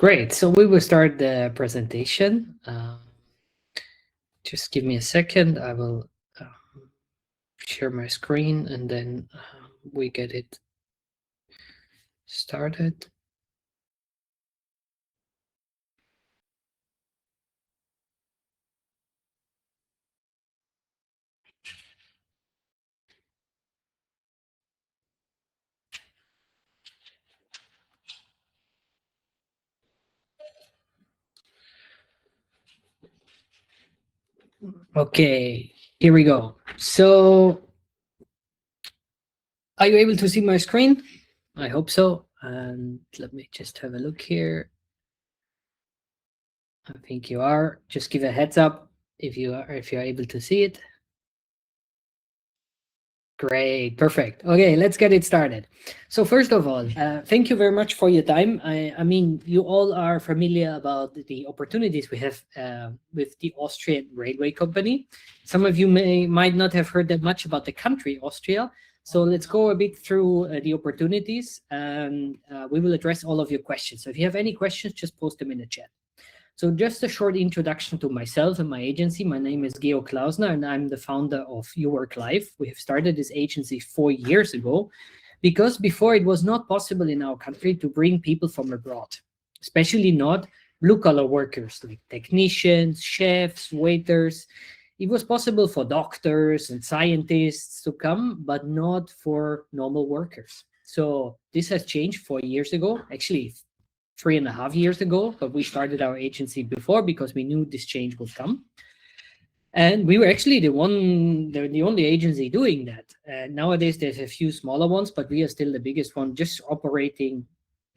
Great. So we will start the presentation. Just give me a second. I will share my screen and then we get it started. Okay, here we go. So are you able to see my screen? I hope so. And let me just have a look here. I think you are. Just give a heads up if you're able to see it. Great, perfect. Okay, let's get it started. So first of all, thank you very much for your time. I mean, you all are familiar about the opportunities we have with the Austrian Railway Company. Some of you might not have heard that much about the country Austria. So let's go a bit through the opportunities and we will address all of your questions. So if you have any questions, just post them in the chat. So just a short introduction to myself and my agency. My name is Georg Klausner and I'm the founder of Your Work Life. We have started this agency 4 years ago because before it was not possible in our country to bring people from abroad, especially not blue-collar workers like technicians, chefs, waiters. It was possible for doctors and scientists to come, but not for normal workers. So this has changed 4 years ago, actually 3.5 years ago, but we started our agency before because we knew this change would come. And we were actually the only agency doing that. Nowadays, there's a few smaller ones, but we are still the biggest one, just operating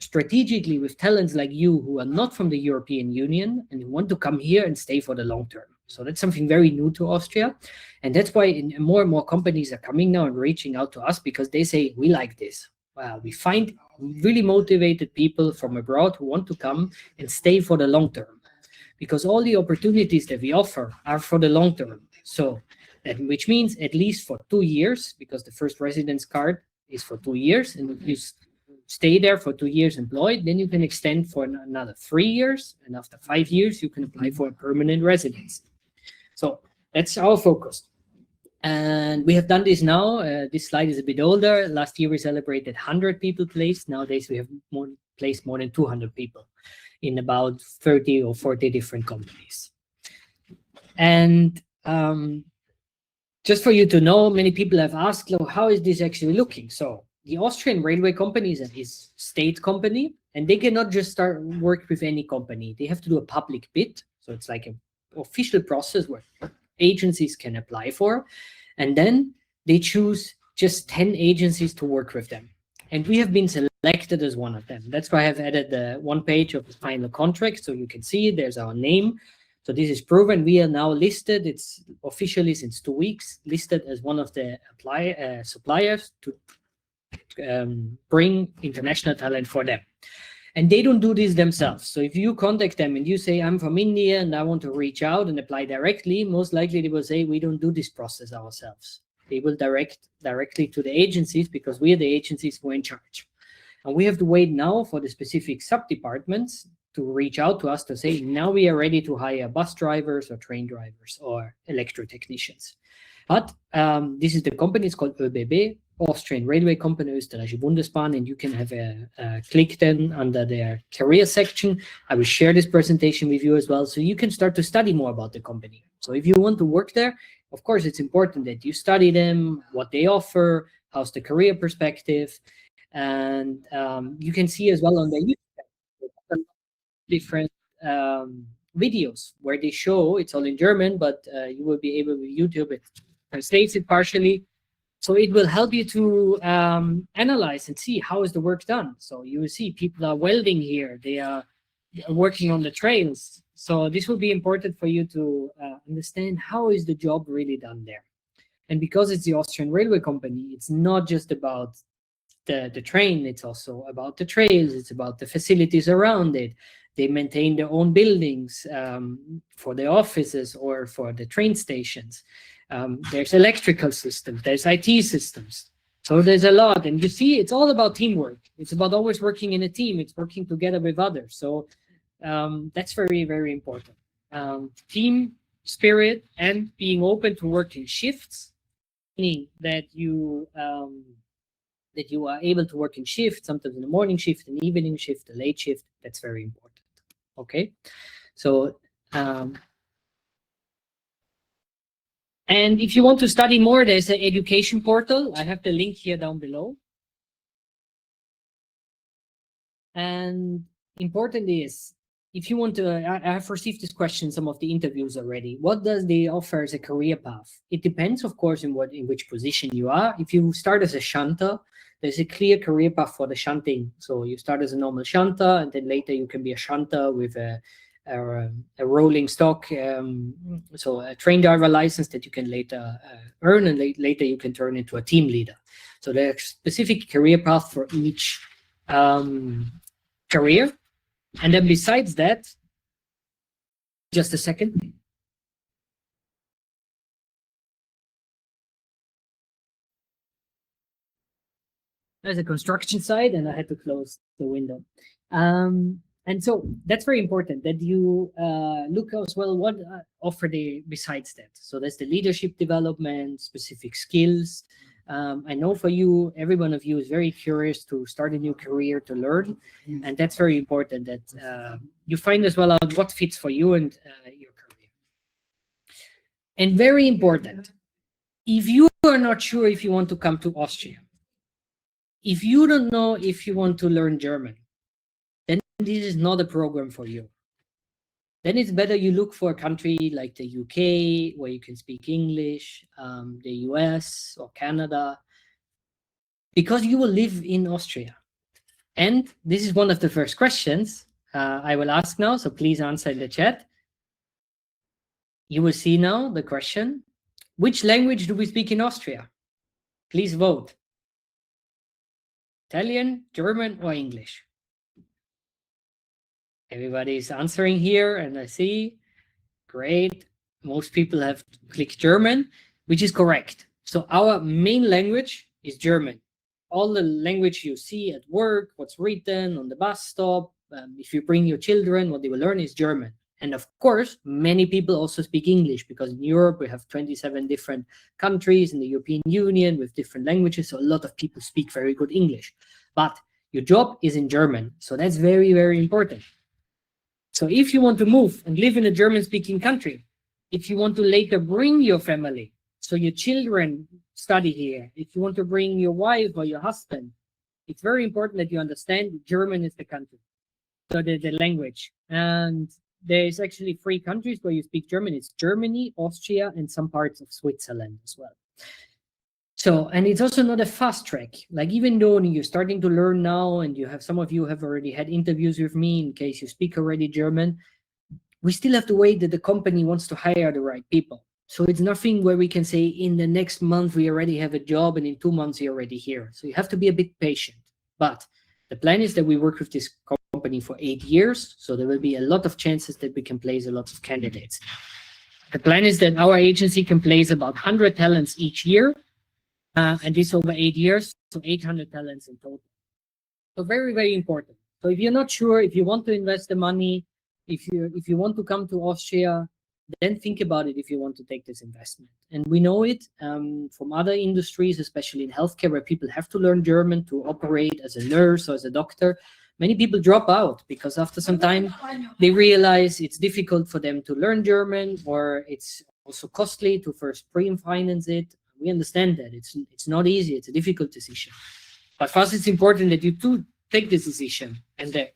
strategically with talents like you who are not from the European Union and who want to come here and stay for the long term. So that's something very new to Austria. And that's why more and more companies are coming now and reaching out to us because they say, we like this. We find really motivated people from abroad who want to come and stay for the long term, because all the opportunities that we offer are for the long term. So, which means at least for 2 years, because the first residence card is for 2 years, and if you stay there for 2 years employed, then you can extend for another 3 years, and after 5 years, you can apply for a permanent residence. So that's our focus. And we have done this now. This slide is a bit older. Last year, we celebrated 100 people placed. Nowadays, we have placed more than 200 people in about 30 or 40 different companies. And just for you to know, many people have asked, how is this actually looking? So the Austrian Railway Company is a state company, and they cannot just start work with any company. They have to do a public bid. So it's like an official process where agencies can apply for, and then they choose just 10 agencies to work with them. And we have been selected as one of them. That's why I have added the one page of the final contract, so you can see there's our name. So this is proven. We are now listed, it's officially since 2 weeks, listed as one of the suppliers to bring international talent for them. And they don't do this themselves. So if you contact them and you say, I'm from India and I want to reach out and apply directly, most likely they will say, we don't do this process ourselves. They will direct directly to the agencies because we are the agencies who are in charge. And we have to wait now for the specific sub-departments to reach out to us to say, now we are ready to hire bus drivers or train drivers or electrotechnicians. But this is the company, it's called ÖBB, Austrian Railway Company, Österreichische Bundesbahn, and you can have a click then under their career section. I will share this presentation with you as well, so you can start to study more about the company. So if you want to work there, of course, it's important that you study them, what they offer, how's the career perspective, and you can see as well on the YouTube different videos where they show, it's all in German, but you will be able with YouTube, it translates it partially. So it will help you to analyze and see how is the work done. So you will see people are welding here. They are working on the trains. So this will be important for you to understand how is the job really done there. And because it's the Austrian Railway Company, it's not just about the train. It's also about the trails. It's about the facilities around it. They maintain their own buildings for the offices or for the train stations. There's electrical systems, there's IT systems. So there's a lot. And you see, it's all about teamwork. It's about always working in a team. It's working together with others. So That's very, very important. Team spirit and being open to work in shifts, meaning that you are able to work in shifts, sometimes in the morning shift, an evening shift, a late shift. That's very important. Okay, so and if you want to study more, there's an education portal. I have the link here down below. And important is, if you want to, I have received this question in some of the interviews already. What does they offer as a career path? It depends, of course, in which position you are. If you start as a shunter, there's a clear career path for the shunting. So you start as a normal shunter, and then later you can be a shunter with a rolling stock, so a train driver license that you can later earn, and later you can turn into a team leader. So there's specific career path for each career. And then besides that, just a second. There's a construction site and I had to close the window. And so that's very important that you look as well what offer they besides that. So there's the leadership development, specific skills. I know for you, every one of you is very curious to start a new career, to learn. And that's very important that you find as well out what fits for you and your career. And very important, if you are not sure if you want to come to Austria, if you don't know if you want to learn German, then this is not a program for you. Then it's better you look for a country like the UK, where you can speak English, the US or Canada, because you will live in Austria. And this is one of the first questions I will ask now, so please answer in the chat. You will see now the question, which language do we speak in Austria? Please vote. Italian, German, or English? Everybody is answering here, and I see, great. Most people have clicked German, which is correct. So our main language is German. All the language you see at work, what's written on the bus stop, if you bring your children, what they will learn is German. And of course, many people also speak English, because in Europe, we have 27 different countries in the European Union with different languages. So a lot of people speak very good English. But your job is in German. So that's very, very important. So if you want to move and live in a German-speaking country, if you want to later bring your family, so your children study here, if you want to bring your wife or your husband, it's very important that you understand German is the country, so the language. And there's actually 3 countries where you speak German. It's Germany, Austria, and some parts of Switzerland as well. So, and it's also not a fast track. Like, even though you're starting to learn now, and you have, some of you have already had interviews with me in case you speak already German, we still have to wait that the company wants to hire the right people. So it's nothing where we can say in the next month we already have a job and in 2 months you're already here. So you have to be a bit patient. But the plan is that we work with this company for 8 years. So there will be a lot of chances that we can place a lot of candidates. The plan is that our agency can place about 100 talents each year. And this over 8 years, so 800 talents in total. So very, very important. So if you're not sure, if you want to invest the money, if you want to come to Austria, then think about it if you want to take this investment. And we know it from other industries, especially in healthcare, where people have to learn German to operate as a nurse or as a doctor. Many people drop out because after some time they realize it's difficult for them to learn German, or it's also costly to first pre-finance it. We understand that it's not easy. It's a difficult decision. But for us, it's important that you do take this decision. And the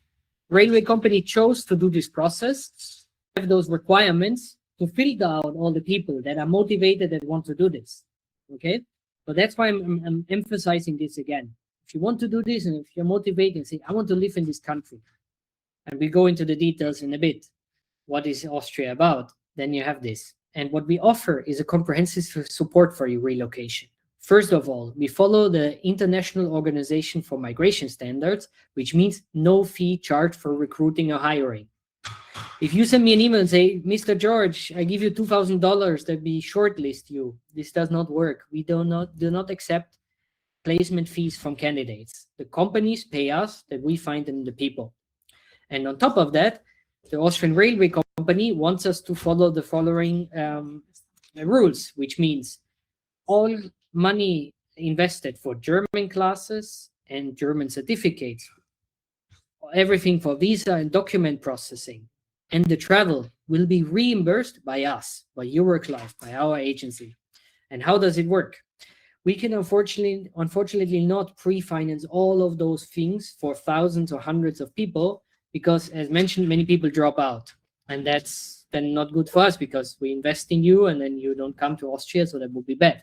railway company chose to do this process, have those requirements to filter out all the people that are motivated and want to do this. Okay? So that's why I'm emphasizing this again. If you want to do this, and if you're motivated and say, I want to live in this country, and we go into the details in a bit, what is Austria about, then you have this. And what we offer is a comprehensive support for your relocation. First of all, we follow the International Organization for Migration standards, which means no fee charged for recruiting or hiring. If you send me an email and say, Mr. George, I give you $2,000 that we shortlist you, this does not work. We do not accept placement fees from candidates. The companies pay us that we find them the people. And on top of that, the Austrian Railway Company wants us to follow the following rules, which means all money invested for German classes and German certificates, everything for visa and document processing, and the travel will be reimbursed by us, by Euroclive, by our agency. And how does it work? We can unfortunately not pre-finance all of those things for thousands or hundreds of people because, as mentioned, many people drop out. And that's then not good for us because we invest in you and then you don't come to Austria, so that would be bad.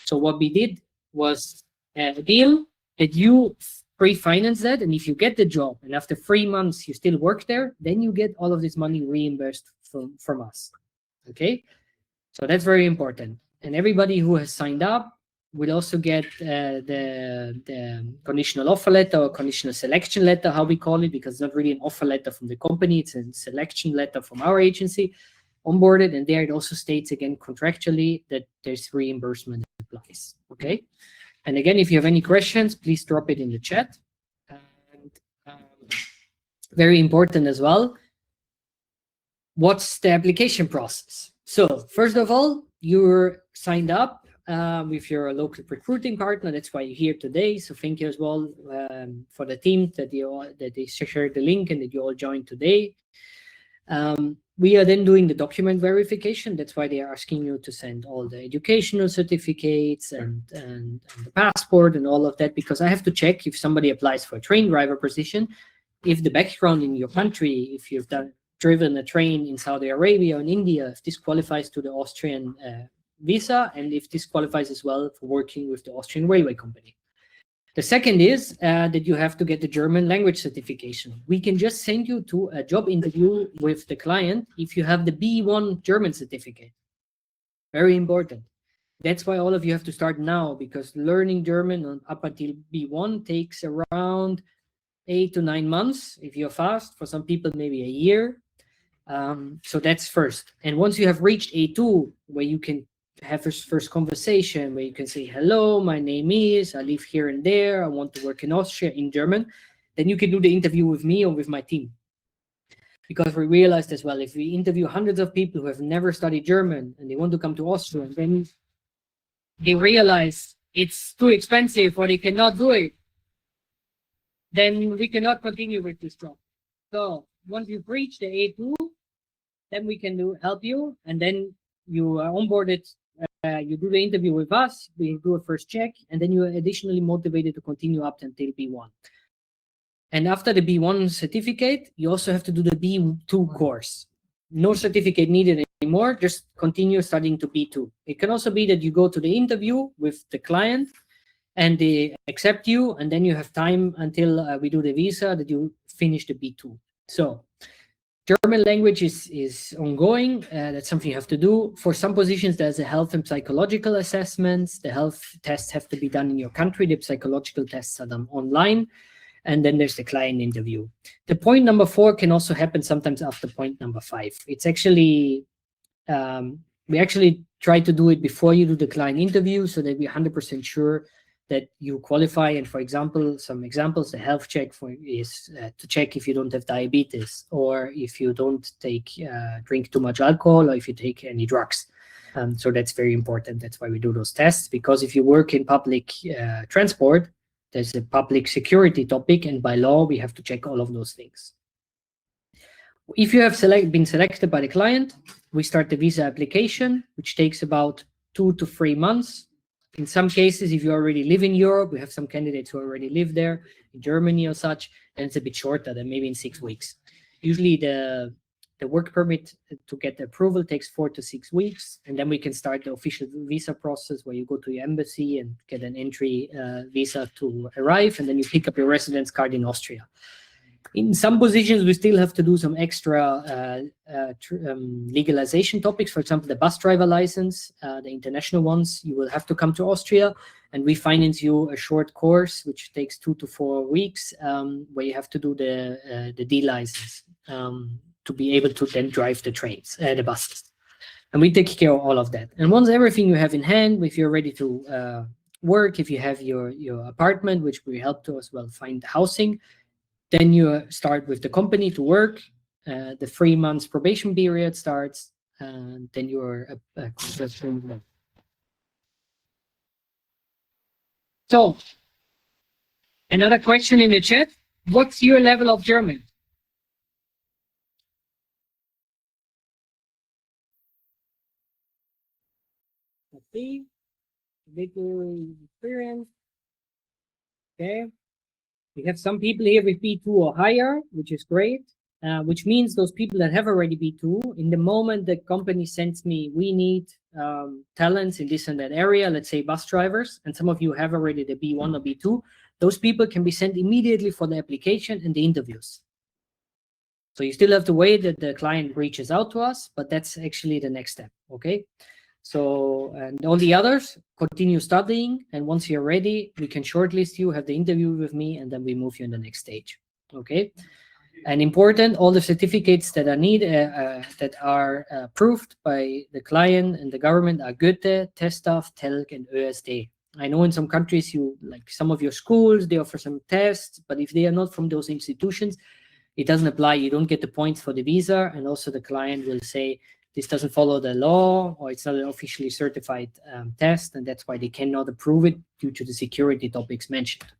So what we did was a deal that you pre-finance that, and if you get the job and after 3 months you still work there, then you get all of this money reimbursed from us. Okay, so that's very important. And everybody who has signed up will also get the conditional offer letter or conditional selection letter, how we call it, because it's not really an offer letter from the company, it's a selection letter from our agency, onboarded, and there it also states again contractually that there's reimbursement that applies. Okay, and again, if you have any questions, please drop it in the chat. And very important as well, what's the application process? So first of all, you're signed up with your local recruiting partner. That's why you're here today. So thank you as well for the team that they shared the link and that you all joined today. We are then doing the document verification. That's why they are asking you to send all the educational certificates and the passport and all of that, because I have to check if somebody applies for a train driver position, if the background in your country, if you've driven a train in Saudi Arabia or in India, if this qualifies to the Austrian visa, and if this qualifies as well for working with the Austrian Railway Company. The second is that you have to get the German language certification. We can just send you to a job interview with the client if you have the B1 German certificate. Very important. That's why all of you have to start now, because learning German up until B1 takes around 8 to 9 months if you're fast. For some people, maybe a year. So that's first. And once you have reached A2, where you can have this first conversation, where you can say, hello, my name is, I live here and there, I want to work in Austria in German, then you can do the interview with me or with my team. Because we realized as well, if we interview hundreds of people who have never studied German and they want to come to Austria, and then they realize it's too expensive or they cannot do it, then we cannot continue with this job. So once you've reached the A2, then we can help you, and then you are onboarded. You do the interview with us, we do a first check, and then you are additionally motivated to continue up until B1. And after the B1 certificate, you also have to do the B2 course. No certificate needed anymore, just continue studying to B2. It can also be that you go to the interview with the client and they accept you, and then you have time until we do the visa that you finish the B2. So German language is ongoing. That's something you have to do. For some positions, there's a health and psychological assessments. The health tests have to be done in your country. The psychological tests are done online. And then there's the client interview. The point number 4 can also happen sometimes after point number 5. It's actually, we actually try to do it before you do the client interview so that we're 100% sure that you qualify. And for example, some examples, the health check is to check if you don't have diabetes, or if you don't drink too much alcohol, or if you take any drugs. So that's very important. That's why we do those tests, because if you work in public transport, there's a public security topic, and by law, we have to check all of those things. If you have been selected by the client, we start the visa application, which takes about 2 to 3 months. In some cases, if you already live in Europe, we have some candidates who already live there, in Germany or such, and it's a bit shorter than maybe in 6 weeks. Usually the work permit to get the approval takes 4 to 6 weeks, and then we can start the official visa process where you go to your embassy and get an entry visa to arrive, and then you pick up your residence card in Austria. In some positions, we still have to do some extra legalization topics. For example, the bus driver license, the international ones, you will have to come to Austria, and we finance you a short course, which takes 2 to 4 weeks, where you have to do the D license to be able to then drive the trains, the buses. And we take care of all of that. And once everything you have in hand, if you're ready to work, if you have your apartment, which we help to as well find housing, then you start with the company to work. The 3 months probation period starts, and then you're a contractor. So, another question in the chat: what's your level of German? Let's see. Little experience. Okay. We have some people here with B2 or higher, which is great. Which means those people that have already B2, in the moment the company sends me, we need talents in this and that area, let's say bus drivers, and some of you have already the B1 or B2, those people can be sent immediately for the application and the interviews. So you still have to wait that the client reaches out to us, but that's actually the next step, okay? So, and all the others, continue studying, and once you're ready, we can shortlist you, have the interview with me, and then we move you in the next stage, okay? And important, all the certificates that that are approved by the client and the government are Goethe, TestDAF, TELC, and ÖSD. I know in some countries, like some of your schools, they offer some tests, but if they are not from those institutions, it doesn't apply. You don't get the points for the visa, and also the client will say this doesn't follow the law, or it's not an officially certified test, and that's why they cannot approve it due to the security topics mentioned.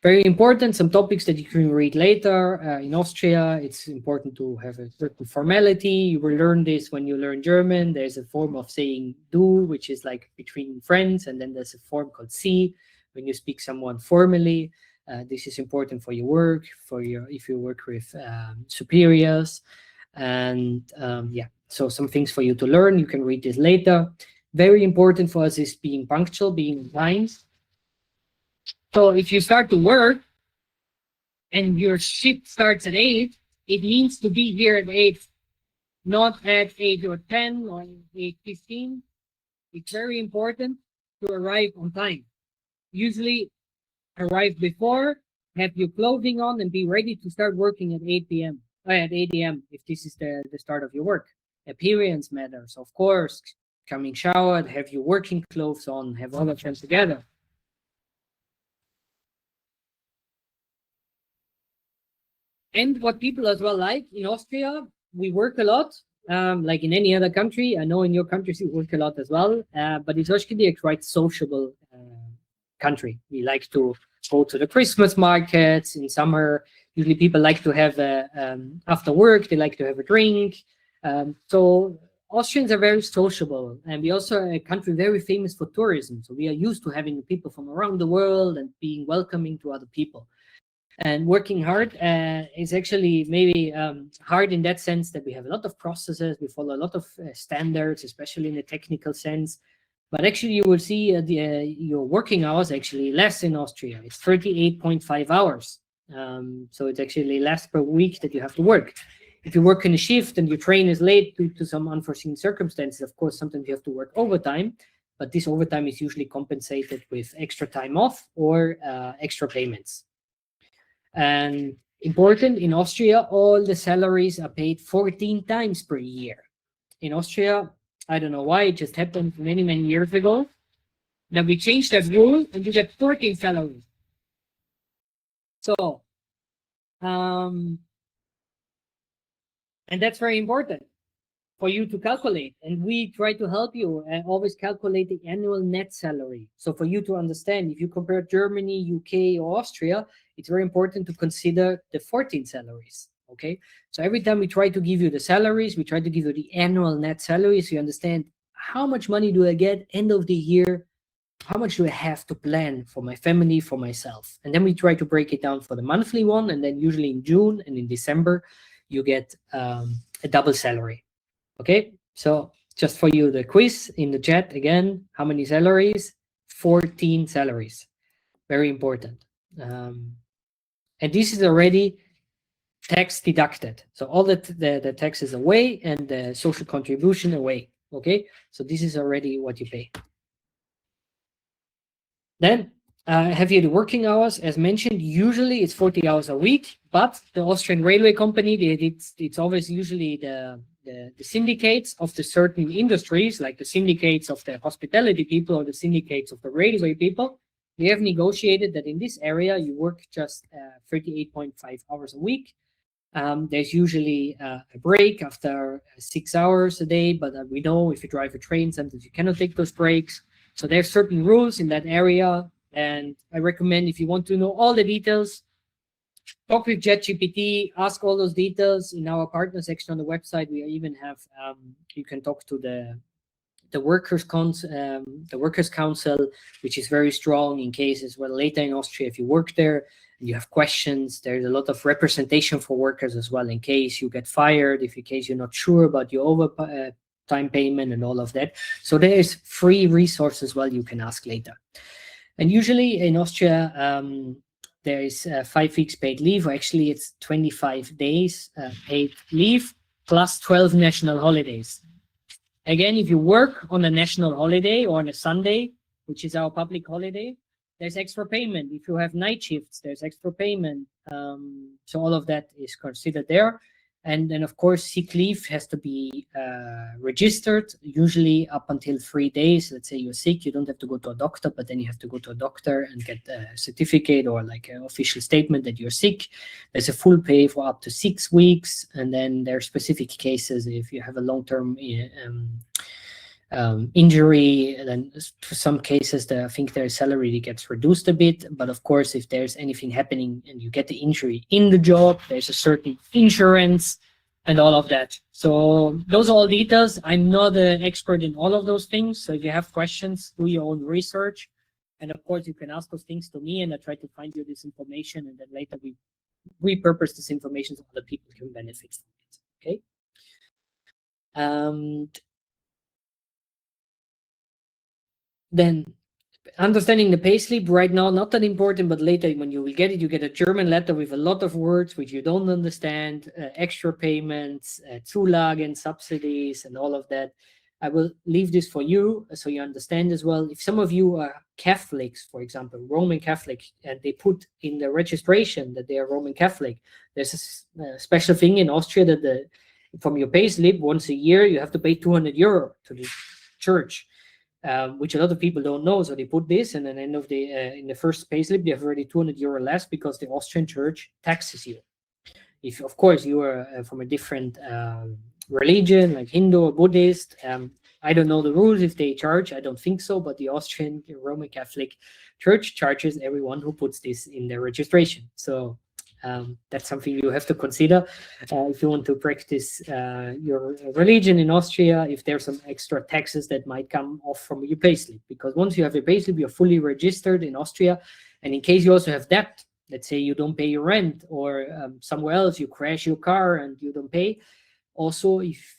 Very important, some topics that you can read later. In Austria, it's important to have a certain formality. You will learn this when you learn German. There's a form of saying du, which is like between friends, and then there's a form called Sie when you speak someone formally. This is important for your work, if you work with superiors. And yeah, so some things for you to learn. You can read this later. Very important for us is being punctual, being on time. So if you start to work and your shift starts at 8, it means to be here at 8, not at 8 or 10 or 8:15. It's very important to arrive on time. Usually arrive before, have your clothing on, and be ready to start working at 8 p.m. At 8 a.m. if this is the start of your work. Appearance matters, of course. Coming showered, have your working clothes on, have all of them together. And what people as well like in Austria, we work a lot, like in any other country. I know in your countries you work a lot as well, but it's actually a quite sociable country. We like to go to the Christmas markets in summer. Usually people like to have after work, they like to have a drink. So Austrians are very sociable, and we also are a country very famous for tourism. So we are used to having people from around the world and being welcoming to other people. And working hard is actually maybe hard in that sense that we have a lot of processes, we follow a lot of standards, especially in the technical sense. But actually, you will see your working hours actually less in Austria. It's 38.5 hours. So it's actually less per week that you have to work. If you work in a shift and your train is late due to some unforeseen circumstances, of course, sometimes you have to work overtime. But this overtime is usually compensated with extra time off or extra payments. And important, in Austria, all the salaries are paid 14 times per year. In Austria, I don't know why, it just happened many, many years ago, that we changed that rule and you get 14 salaries. So, and that's very important for you to calculate. And we try to help you and always calculate the annual net salary. So for you to understand, if you compare Germany, UK, or Austria, it's very important to consider the 14 salaries. Okay, so every time we try to give you the salaries, we try to give you the annual net salary, so you understand how much money do I get end of the year, how much do I have to plan for my family, for myself. And then we try to break it down for the monthly one, and then usually in June and in December, you get a double salary. Okay, so just for you, the quiz in the chat again, how many salaries? 14 salaries. Very important. And this is already tax deducted. So all the tax is away and the social contribution away. Okay, so this is already what you pay. Then I have here the working hours. As mentioned, usually it's 40 hours a week, but the Austrian Railway Company, it's always usually the syndicates of the certain industries, like the syndicates of the hospitality people or the syndicates of the railway people. They have negotiated that in this area you work just 38.5 hours a week. There's usually a break after 6 hours a day, but we know if you drive a train, sometimes you cannot take those breaks. So there's certain rules in that area. And I recommend, if you want to know all the details, talk with ChatGPT, ask all those details in our partner section on the website. We even have, you can talk to the workers council, which is very strong in cases where later in Austria, if you work there and you have questions, there's a lot of representation for workers as well, in case you get fired, in case you're not sure about your overtime payment and all of that. So there is free resources as well you can ask later. And usually in Austria, there is 5 weeks paid leave, or actually it's 25 days paid leave plus 12 national holidays. Again, if you work on a national holiday or on a Sunday, which is our public holiday, there's extra payment. If you have night shifts, there's extra payment. So all of that is considered there. And then, of course, sick leave has to be registered, usually up until 3 days. Let's say you're sick, you don't have to go to a doctor, but then you have to go to a doctor and get a certificate or like an official statement that you're sick. There's a full pay for up to 6 weeks. And then there are specific cases if you have a long-term injury, then for some cases, I think their salary gets reduced a bit. But of course, if there's anything happening and you get the injury in the job, there's a certain insurance and all of that. So those are all details. I'm not an expert in all of those things. So if you have questions, do your own research. And of course, you can ask those things to me, and I try to find you this information. And then later we repurpose this information so other people can benefit from it. Okay. Then understanding the payslip right now, not that important, but later when you will get it, you get a German letter with a lot of words which you don't understand, extra payments, Zulagen, subsidies, and all of that. I will leave this for you so you understand as well. If some of you are Catholics, for example, Roman Catholic, and they put in the registration that they are Roman Catholic, there's a special thing in Austria that from your payslip once a year, you have to pay 200 euro to the church. Which a lot of people don't know. So they put this, and at the end of the in the first payslip, they have already 200 euro less because the Austrian church taxes you. If, of course, you are from a different religion, like Hindu or Buddhist, I don't know the rules if they charge. I don't think so, but the Austrian Roman Catholic Church charges everyone who puts this in their registration. So that's something you have to consider if you want to practice your religion in Austria, if there's some extra taxes that might come off from your payslip. Because once you have a payslip, you're fully registered in Austria. And in case you also have debt, let's say you don't pay your rent, or somewhere else you crash your car and you don't pay. Also, if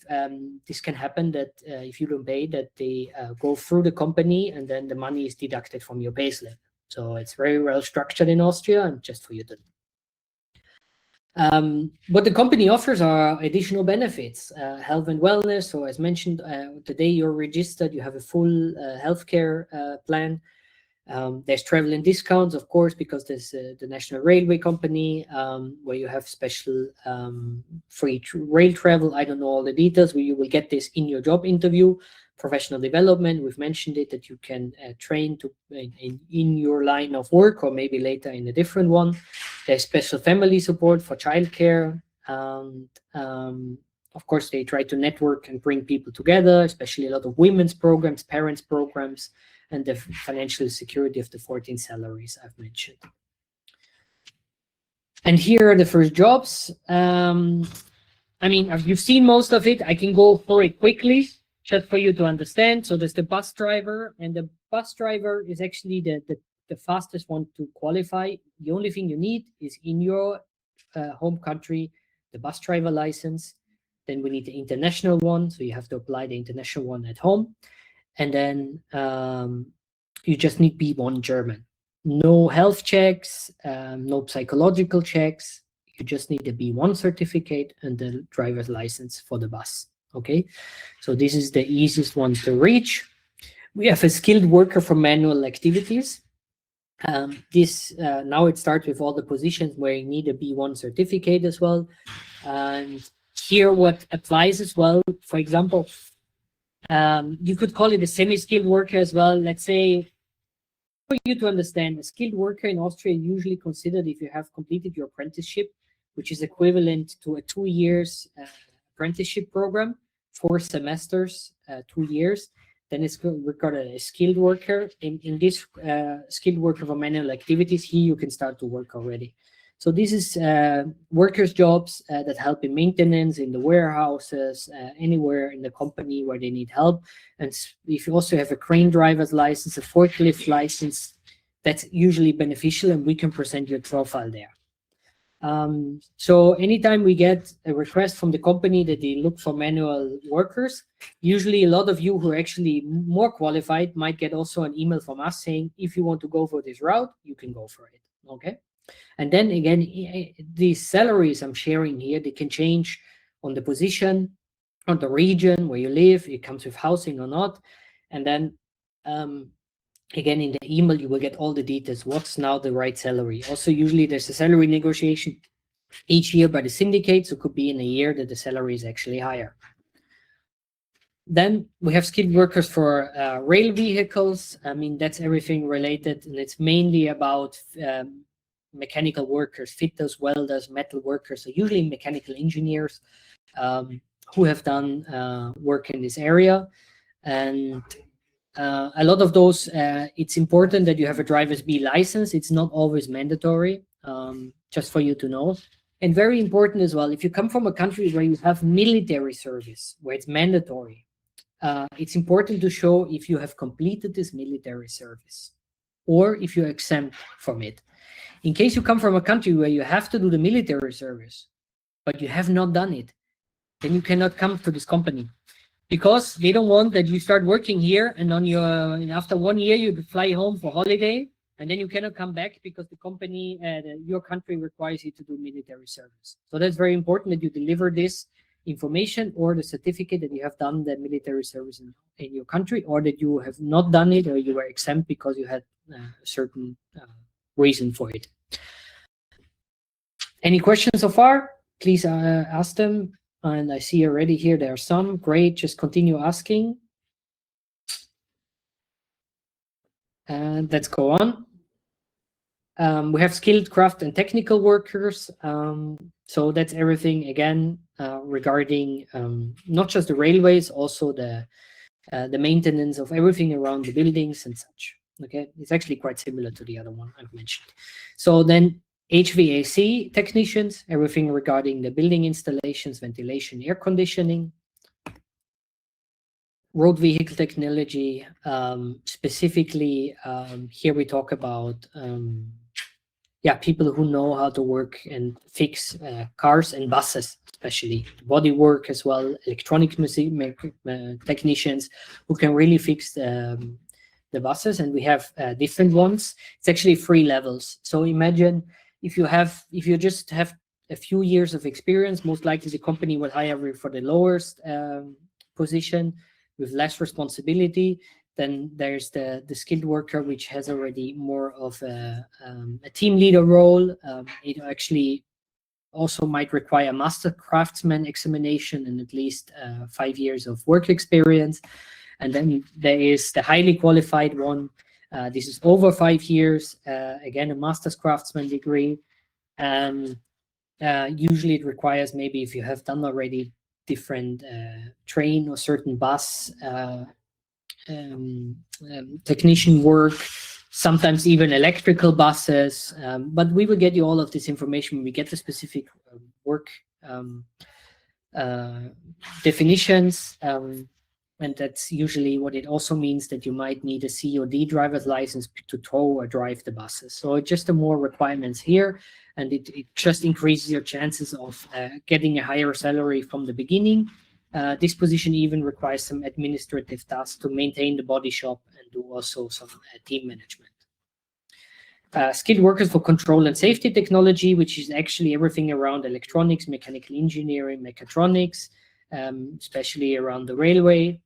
this can happen that if you don't pay, that they go through the company and then the money is deducted from your payslip. So it's very well structured in Austria, and just for you to know. What the company offers are additional benefits, health and wellness. So as mentioned, today you're registered, you have a full healthcare plan. There's travel and discounts, of course, because there's the National Railway Company, where you have special free rail travel. I don't know all the details, you will get this in your job interview. Professional development, we've mentioned it, that you can train to in your line of work, or maybe later in a different one. There's special family support for childcare. Of course, they try to network and bring people together, especially a lot of women's programs, parents programs, and the financial security of the 14 salaries I've mentioned. And here are the first jobs. I mean, you've seen most of it. I can go for it quickly, just for you to understand. So there's the bus driver, and the bus driver is actually the fastest one to qualify. The only thing you need is in your home country, the bus driver license. Then we need the international one. So you have to apply the international one at home. And then you just need B1 German. No health checks, no psychological checks. You just need the B1 certificate and the driver's license for the bus. Okay, so this is the easiest one to reach. We have a skilled worker for manual activities. This now it starts with all the positions where you need a B1 certificate as well. And here what applies as well, for example, you could call it a semi-skilled worker as well. Let's say, for you to understand, a skilled worker in Austria usually considered if you have completed your apprenticeship which is equivalent to a 2 years apprenticeship program, 4 semesters, 2 years. Then it's regarded as a skilled worker. In this skilled worker for manual activities, here you can start to work already. So this is workers' jobs that help in maintenance, in the warehouses, anywhere in the company where they need help. And if you also have a crane driver's license, a forklift license, that's usually beneficial, and we can present your profile there. So anytime we get a request from the company that they look for manual workers, usually a lot of you who are actually more qualified might get also an email from us saying, if you want to go for this route, you can go for it. Okay. And then again, these salaries I'm sharing here, they can change on the position, on the region where you live. It comes with housing or not. And then again, in the email, you will get all the details. What's now the right salary? Also, usually there's a salary negotiation each year by the syndicate. So it could be in a year that the salary is actually higher. Then we have skilled workers for rail vehicles. I mean, that's everything related, and it's mainly about mechanical workers, fitters, welders, metal workers, so usually mechanical engineers who have done work in this area. And a lot of those, it's important that you have a driver's B license. It's not always mandatory, just for you to know. And very important as well, if you come from a country where you have military service, where it's mandatory, it's important to show if you have completed this military service or if you're exempt from it. In case you come from a country where you have to do the military service, but you have not done it, then you cannot come to this company, because they don't want that you start working here and after 1 year you fly home for holiday and then you cannot come back because the company, your country requires you to do military service. So that's very important that you deliver this information or the certificate that you have done the military service in your country, or that you have not done it or you were exempt because you had a certain reason for it. Any questions so far? Please ask them. And I see already here there are some. Great, just continue asking. And let's go on. We have skilled craft and technical workers. So that's everything, again, regarding not just the railways, also the maintenance of everything around the buildings and such. Okay, it's actually quite similar to the other one I've mentioned. So then HVAC technicians, everything regarding the building installations, ventilation, air conditioning. Road vehicle technology, specifically here we talk about people who know how to work and fix cars and buses, especially body work as well, electronic technicians who can really fix the buses. And we have different ones. It's actually 3 levels. So imagine if you just have a few years of experience, most likely the company will hire you for the lowest position with less responsibility. Then there's the skilled worker, which has already more of a team leader role. It actually also might require a master craftsman examination and at least 5 years of work experience. And then there is the highly qualified one. This is over 5 years, again, a master's craftsman degree. And usually it requires, maybe if you have done already different train or certain bus technician work, sometimes even electrical buses. But we will get you all of this information when we get the specific work definitions. And that's usually what it also means, that you might need a C or D driver's license to tow or drive the buses. So it's just more requirements here, and it just increases your chances of getting a higher salary from the beginning. This position even requires some administrative tasks to maintain the body shop and do also some team management. Skilled workers for control and safety technology, which is actually everything around electronics, mechanical engineering, mechatronics, especially around the railway.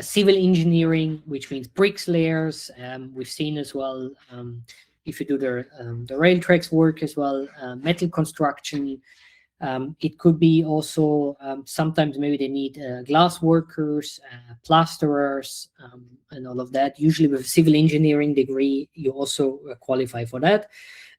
Civil engineering, which means bricks layers. We've seen as well, if you do the rail tracks work as well, metal construction. It could be also sometimes maybe they need glass workers, plasterers, and all of that. Usually with a civil engineering degree, you also qualify for that.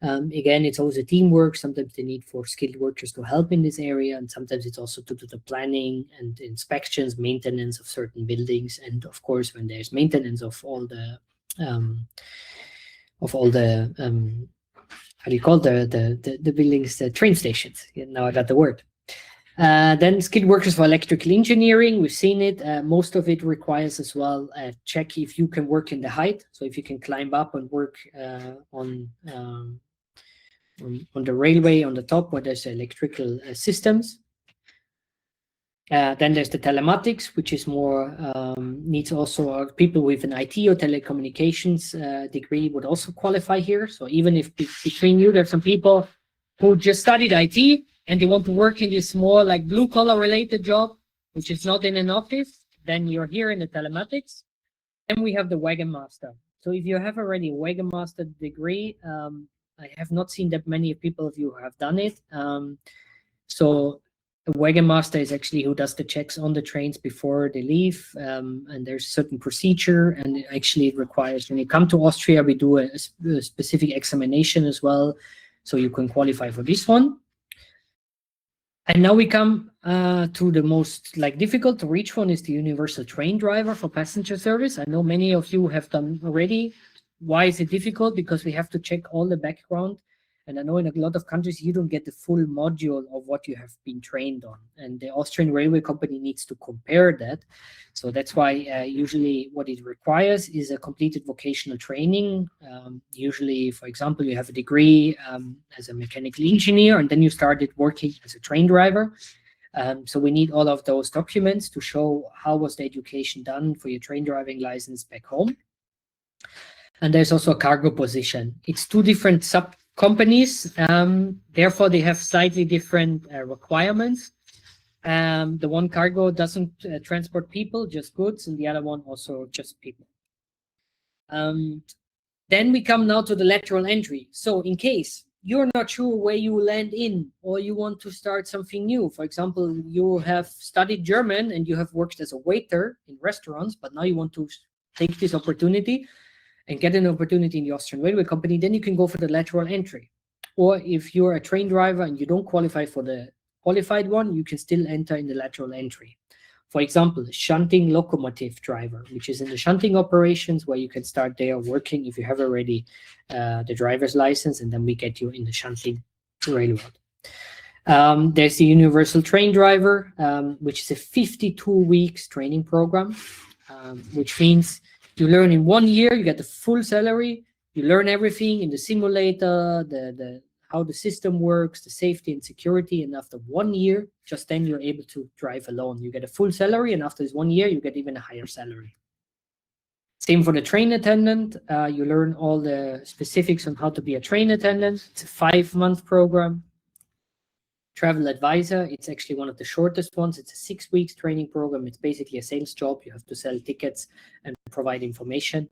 Again, it's always a teamwork. Sometimes they need for skilled workers to help in this area, and sometimes it's also to do the planning and inspections, maintenance of certain buildings, and of course, when there's maintenance of all the how do you call the buildings, the train stations. Yeah, now I got the word. Then skilled workers for electrical engineering, we've seen it. Most of it requires as well check if you can work in the height. So if you can climb up and work on the railway on the top where there's electrical systems. Then there's the telematics, which is more needs also people with an IT or telecommunications degree would also qualify here. So even if between you there's some people who just studied IT and they want to work in this more like blue collar related job, which is not in an office, then you're here in the telematics. Then we have the wagon master. So if you have already a wagon master degree, I have not seen that many people of you who have done it. So a wagon master is actually who does the checks on the trains before they leave, and there's a certain procedure, and actually it requires, when you come to Austria, we do a specific examination as well, so you can qualify for this one. And now we come to the most difficult to reach one, is the universal train driver for passenger service. I know many of you have done already. Why is it difficult? Because we have to check all the background. And I know in a lot of countries, you don't get the full module of what you have been trained on. And the Austrian Railway Company needs to compare that. So that's why usually what it requires is a completed vocational training. Usually, for example, you have a degree as a mechanical engineer, and then you started working as a train driver. So we need all of those documents to show how was the education done for your train driving license back home. And there's also a cargo position. It's two different sub-companies, therefore they have slightly different requirements. The one cargo doesn't transport people, just goods, and the other one also just people. Then we come now to the lateral entry. So in case you're not sure where you land in, or you want to start something new, for example, you have studied German and you have worked as a waiter in restaurants, but now you want to take this opportunity and get an opportunity in the Austrian Railway Company, then you can go for the lateral entry. Or if you're a train driver and you don't qualify for the qualified one, you can still enter in the lateral entry. For example, shunting locomotive driver, which is in the shunting operations, where you can start there working if you have already the driver's license, and then we get you in the shunting railroad. There's the universal train driver, which is a 52 weeks training program, which means you learn in 1 year, you get the full salary, you learn everything in the simulator, how the system works, the safety and security, and after 1 year, just then you're able to drive alone. You get a full salary, and after this 1 year, you get even a higher salary. Same for the train attendant. You learn all the specifics on how to be a train attendant. It's a 5-month program. Travel advisor, it's actually one of the shortest ones. It's a 6 weeks training program. It's basically a sales job. You have to sell tickets and provide information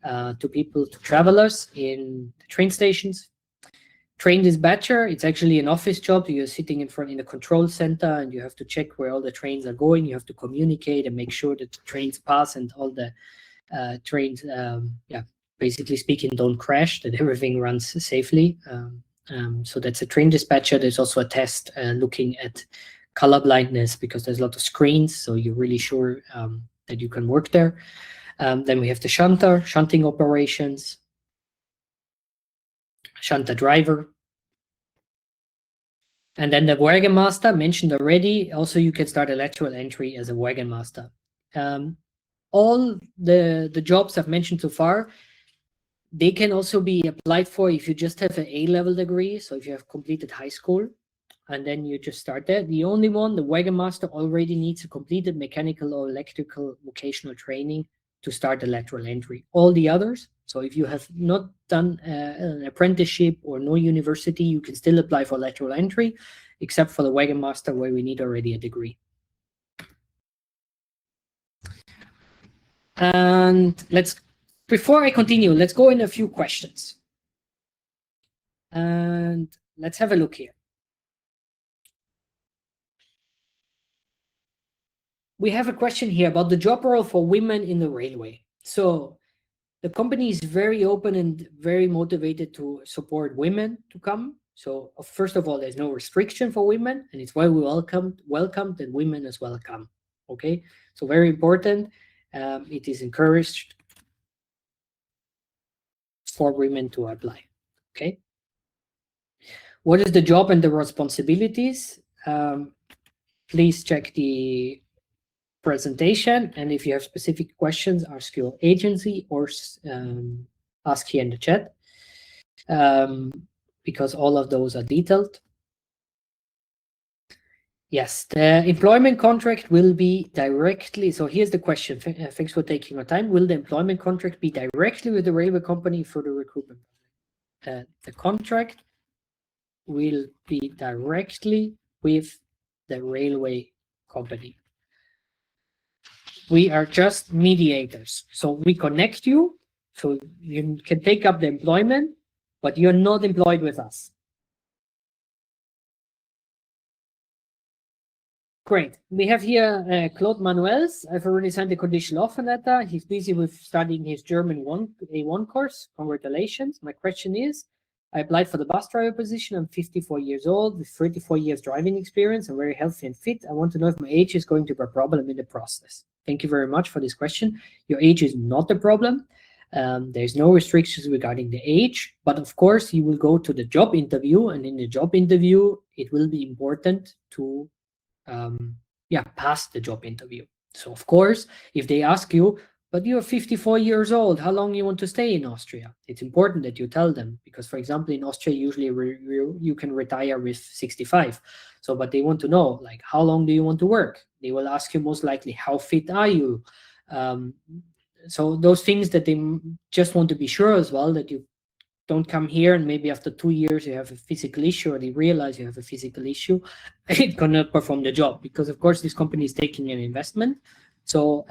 to people, to travelers in the train stations. Train dispatcher, it's actually an office job. You're sitting in the control center, and you have to check where all the trains are going. You have to communicate and make sure that the trains pass and all the trains, basically speaking, don't crash, that everything runs safely. So that's a train dispatcher. There's also a test looking at color blindness, because there's a lot of screens, so you're really sure that you can work there. Then we have the shunter, shunting operations, shunter driver. And then the wagon master, mentioned already. Also, you can start a lateral entry as a wagon master. All the jobs I've mentioned so far, they can also be applied for if you just have an A-level degree. So if you have completed high school, and then you just start there. The only one, the wagon master, already needs a completed mechanical or electrical vocational training to start the lateral entry. All the others, so if you have not done an apprenticeship or no university, you can still apply for lateral entry, except for the wagon master, where we need already a degree. And before I continue, let's go in a few questions. And let's have a look here. We have a question here about the job role for women in the railway. So The company is very open and very motivated to support women to come. So first of all, there's no restriction for women, and it's why we welcome that women as well come. Okay, so very important. It is encouraged for women to apply. Okay, what is the job and the responsibilities? Please check the presentation, and if you have specific questions, ask your agency or ask here in the chat, because all of those are detailed. Yes, the employment contract will be directly, so here's the question. Thanks for taking your time. Will the employment contract be directly with the railway company for the recruitment? The contract will be directly with the railway company. We are just mediators. So we connect you, so you can take up the employment, but you're not employed with us. Great. We have here Claude Manuels. I've already signed the conditional offer letter. He's busy with studying his German A1 course. Congratulations. My question is, I applied for the bus driver position. I'm 54 years old with 34 years driving experience. I'm very healthy and fit. I want to know if my age is going to be a problem in the process. Thank you very much for this question. Your age is not a problem. There's no restrictions regarding the age, but of course you will go to the job interview, and in the job interview, it will be important to pass the job interview. So of course, if they ask you, but you're 54 years old, how long you want to stay in Austria? It's important that you tell them, because for example, in Austria, usually you can retire with 65. So, but they want to know, like, how long do you want to work? They will ask you most likely, how fit are you? So those things that they just want to be sure as well, that you don't come here and maybe after 2 years you have a physical issue, or they realize you have a physical issue, it cannot perform the job, because of course this company is taking an investment. So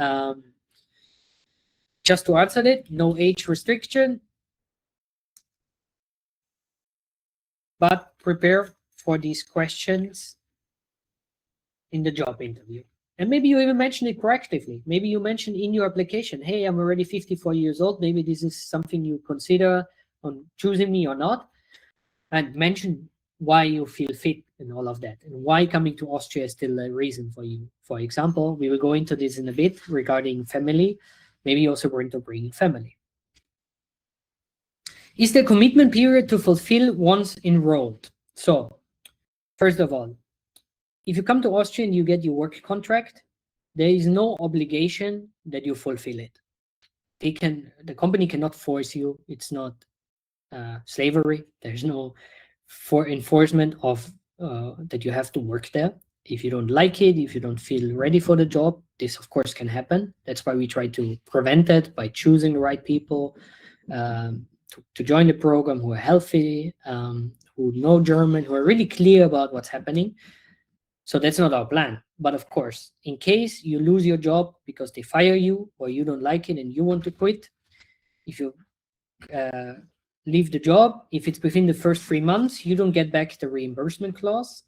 just to answer it, no age restriction, but prepare for these questions in the job interview. And maybe you even mention it proactively. Maybe you mention in your application, hey, I'm already 54 years old. Maybe this is something you consider on choosing me or not. And mention why you feel fit and all of that, and why coming to Austria is still a reason for you. For example, we will go into this in a bit regarding family. Maybe you also going to bring family. Is the commitment period to fulfill once enrolled? So, first of all, if you come to Austria and you get your work contract, there is no obligation that you fulfill it. The company cannot force you. It's not slavery. There's no enforcement of that you have to work there. If you don't like it, if you don't feel ready for the job, this of course can happen. That's why we try to prevent it by choosing the right people to join the program, who are healthy, who know German, who are really clear about what's happening. So that's not our plan. But of course, in case you lose your job because they fire you, or you don't like it and you want to quit, if you leave the job, if it's within the first 3 months, you don't get back the reimbursement clause.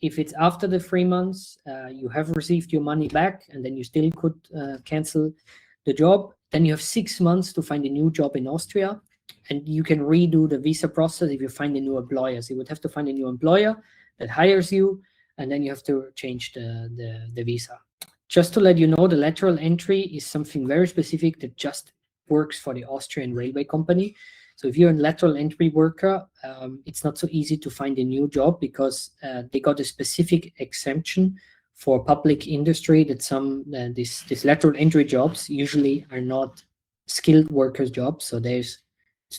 If it's after the 3 months, you have received your money back, and then you still could cancel the job. Then you have 6 months to find a new job in Austria, and you can redo the visa process if you find a new employer. So you would have to find a new employer that hires you, and then you have to change the visa. Just to let you know, the lateral entry is something very specific that just works for the Austrian Railway Company. So if you're a lateral entry worker, it's not so easy to find a new job, because they got a specific exemption for public industry, that some these lateral entry jobs usually are not skilled workers jobs. So it's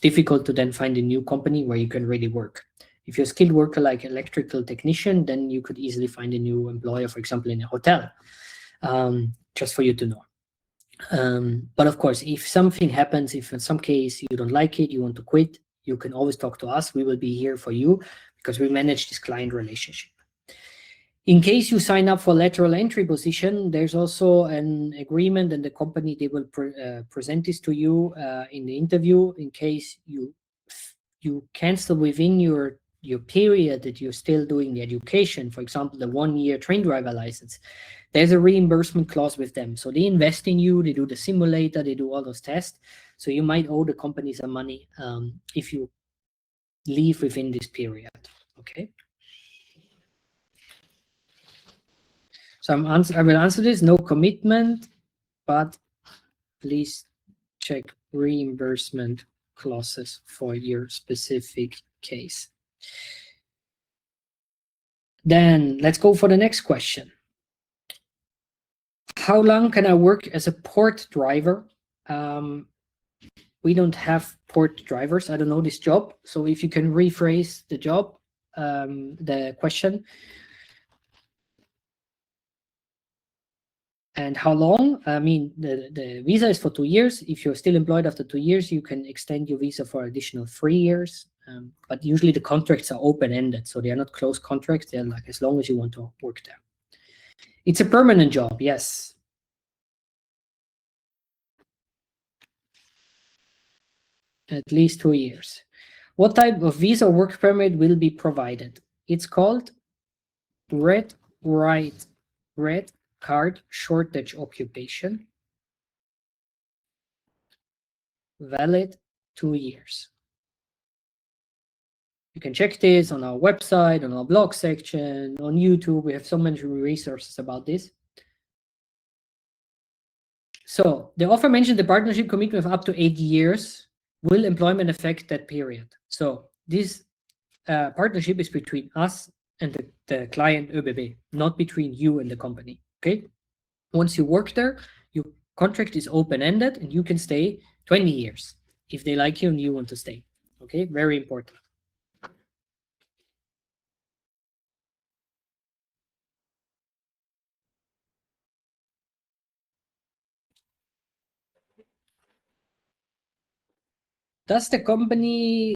difficult to then find a new company where you can really work. If you're a skilled worker like electrical technician, then you could easily find a new employer, for example, in a hotel, just for you to know. But of course, if something happens, if in some case you don't like it, you want to quit, you can always talk to us. We will be here for you, because we manage this client relationship. In case you sign up for lateral entry position, there's also an agreement, and the company, they will present this to you in the interview. In case you cancel within your your period that you're still doing the education, for example, the 1-year train driver license, there's a reimbursement clause with them. So they invest in you, they do the simulator, they do all those tests. So you might owe the company some money if you leave within this period. Okay. So I will answer this, no commitment, but please check reimbursement clauses for your specific case. Then let's go for the next question. How long can I work as a port driver? We don't have port drivers. I don't know this job. So if you can rephrase the job, the question. And how long? I mean, the visa is for 2 years. If you're still employed after 2 years, you can extend your visa for additional 3 years. But usually the contracts are open-ended, so they are not closed contracts. They're like as long as you want to work there. It's a permanent job, yes. At least 2 years. What type of visa or work permit will be provided? It's called red card shortage occupation. Valid 2 years. You can check this on our website, on our blog section, on YouTube. We have so many resources about this. So the offer mentioned the partnership commitment of up to 8 years. Will employment affect that period? So this partnership is between us and the client ÖBB, not between you and the company. Okay. Once you work there, your contract is open-ended and you can stay 20 years if they like you and you want to stay. Okay, very important. Does the company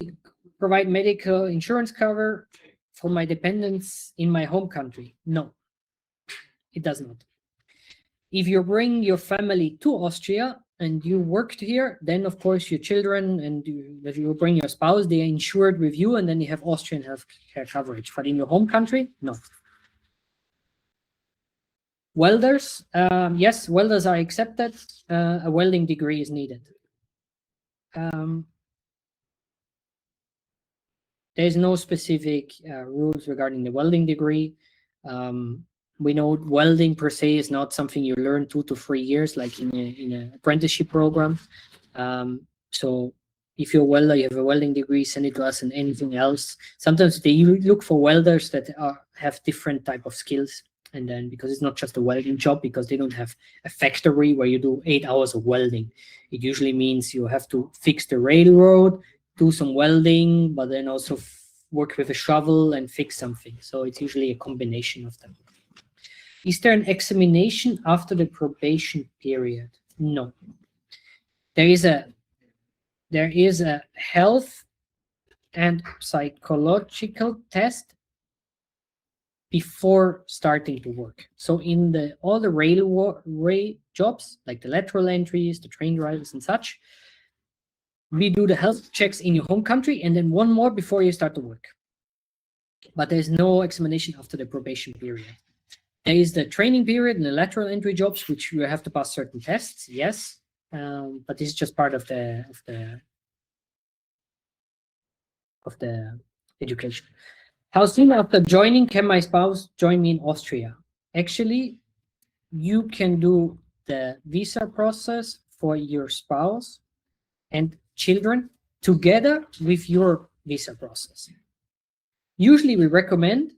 provide medical insurance cover for my dependents in my home country? No, it does not. If you bring your family to Austria and you worked here, then of course your children and if you bring your spouse, they are insured with you and then you have Austrian healthcare coverage. But in your home country, no. Welders, yes, welders are accepted. A welding degree is needed. There's no specific rules regarding the welding degree. We know welding per se is not something you learn 2 to 3 years, like in an apprenticeship program. So if you're a welder, you have a welding degree, send it to us, and anything else. Sometimes they look for welders that have different type of skills. And then because it's not just a welding job, because they don't have a factory where you do 8 hours of welding. It usually means you have to fix the railroad, do some welding, but then also work with a shovel and fix something. So it's usually a combination of them. Is there an examination after the probation period? No. There is a health and psychological test before starting to work. So in all the railway jobs, like the lateral entries, the train drivers and such, we do the health checks in your home country and then one more before you start to work. But there's no examination after the probation period. There is the training period and the lateral entry jobs, which you have to pass certain tests, yes. But this is just part of the education. How soon after joining can my spouse join me in Austria? Actually, you can do the visa process for your spouse and children together with your visa process. Usually we recommend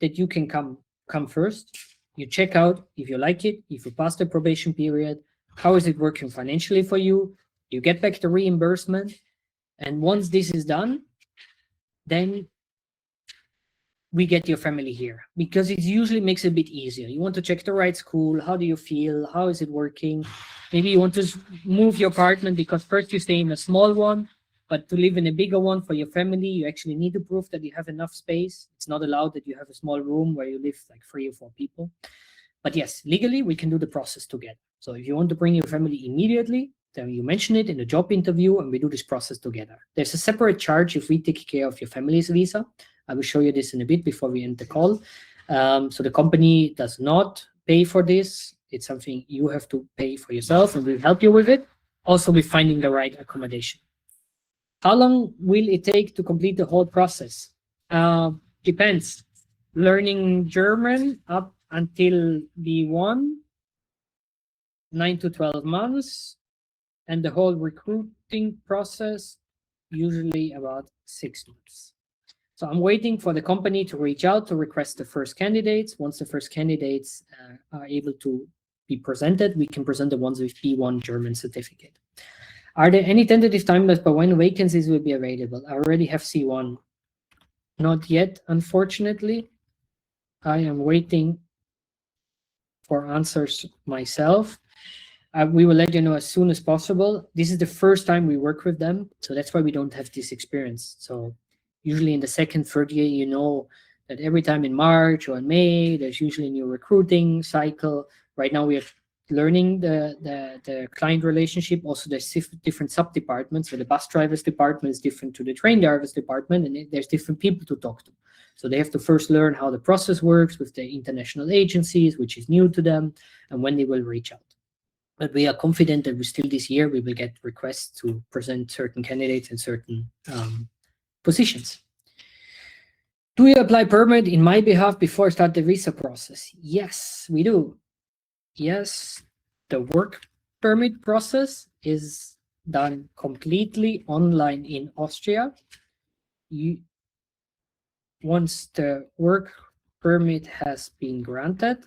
that you can come first. You check out if you like it, if you pass the probation period, how is it working financially for you? You get back the reimbursement. And once this is done, then we get your family here, because it usually makes it a bit easier. You want to check the right school. How do you feel? How is it working? Maybe you want to move your apartment because first you stay in a small one, but to live in a bigger one for your family, you actually need to prove that you have enough space. It's not allowed that you have a small room where you live like 3 or 4 people. But yes, legally, we can do the process together. So if you want to bring your family immediately, then you mention it in the job interview and we do this process together. There's a separate charge if we take care of your family's visa. I will show you this in a bit before we end the call. So the company does not pay for this. It's something you have to pay for yourself, and we'll help you with it. Also with finding the right accommodation. How long will it take to complete the whole process? Depends. Learning German up until B1, 9 to 12 months, and the whole recruiting process, usually about 6 months. So I'm waiting for the company to reach out to request the first candidates. Once the first candidates are able to be presented, we can present the ones with B1 German certificate. Are there any tentative timelines by when vacancies will be available? I already have C1. Not yet, unfortunately. I am waiting for answers myself. We will let you know as soon as possible. This is the first time we work with them, so that's why we don't have this experience. So usually in the second, third year, you know that every time in March or in May, there's usually a new recruiting cycle. Right now we are learning the client relationship. Also, there's different sub-departments. So the bus drivers department is different to the train drivers department, and there's different people to talk to. So they have to first learn how the process works with the international agencies, which is new to them, and when they will reach out. But we are confident that still this year we will get requests to present certain candidates in certain positions. Do you apply permit in my behalf before I start the visa process? Yes, we do. Yes, the work permit process is done completely online in Austria. Once the work permit has been granted,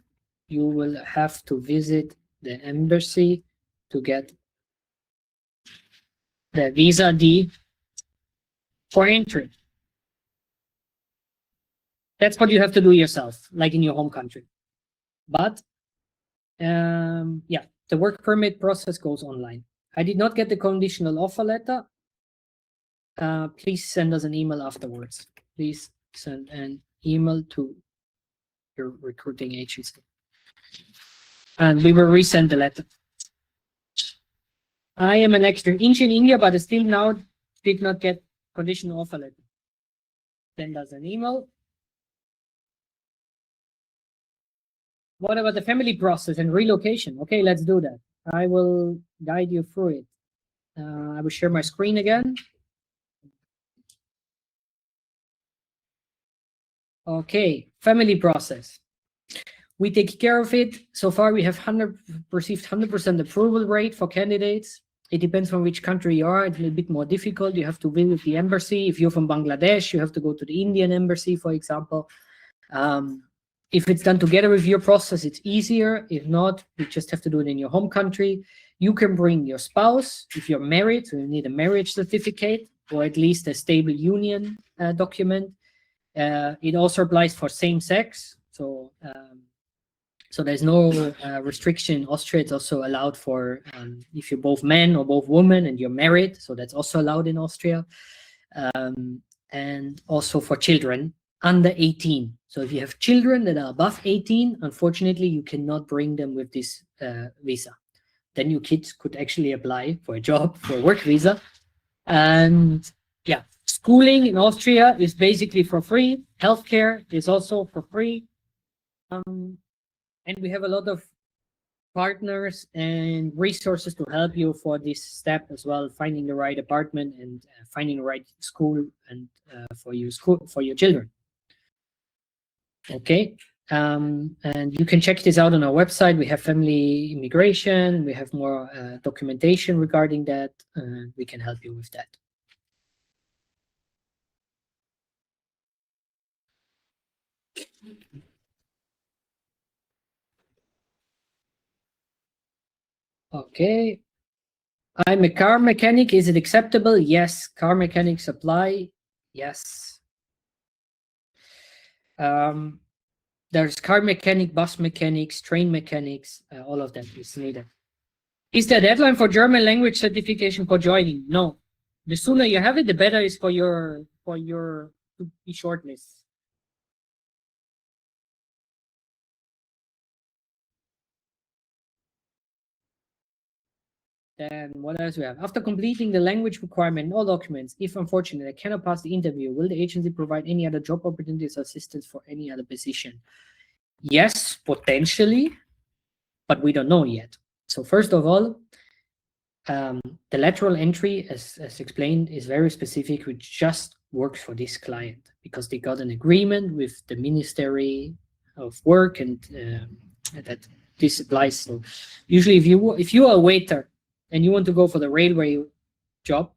you will have to visit the embassy to get the visa D for entry. That's what you have to do yourself, like in your home country. But yeah, the work permit process goes online. I did not get the conditional offer letter. Please send us an email afterwards. Please send an email to your recruiting agency. And we will resend the letter. I am an extra inch in India, but I still now did not get conditional offer letter. Send us an email. What about the family process and relocation? Okay, let's do that. I will guide you through it. I will share my screen again. Okay, family process. We take care of it. So far, we have received 100% approval rate for candidates. It depends on which country you are. It's a little bit more difficult. You have to visit the embassy. If you're from Bangladesh, you have to go to the Indian embassy, for example. If it's done together with your process, it's easier. If not, you just have to do it in your home country. You can bring your spouse if you're married, so you need a marriage certificate or at least a stable union document. It also applies for same sex. So there's no restriction. In Austria, it's also allowed for if you're both men or both women and you're married. So that's also allowed in Austria. And also for children under 18. So if you have children that are above 18, unfortunately, you cannot bring them with this visa. Then your kids could actually apply for a job, for a work visa. And yeah, schooling in Austria is basically for free. Healthcare is also for free. And we have a lot of partners and resources to help you for this step as well, finding the right apartment and finding the right school and for your children. Okay, and you can check this out on our website. We have family immigration. We have more documentation regarding that. We can help you with that. Okay. I'm a car mechanic. Is it acceptable? Yes. Car mechanics apply. Yes. There's car mechanic, bus mechanics, train mechanics, all of that is needed. Is the deadline for German language certification for joining? No. The sooner you have it, the better is for your to be shortlisted. Then what else we have? After completing the language requirement in all documents, if unfortunate I cannot pass the interview, will the agency provide any other job opportunities or assistance for any other position? Yes, potentially, but we don't know yet. So first of all, the lateral entry, as explained, is very specific, which just works for this client because they got an agreement with the Ministry of Work, and that this applies. So usually, if you are a waiter and you want to go for the railway job,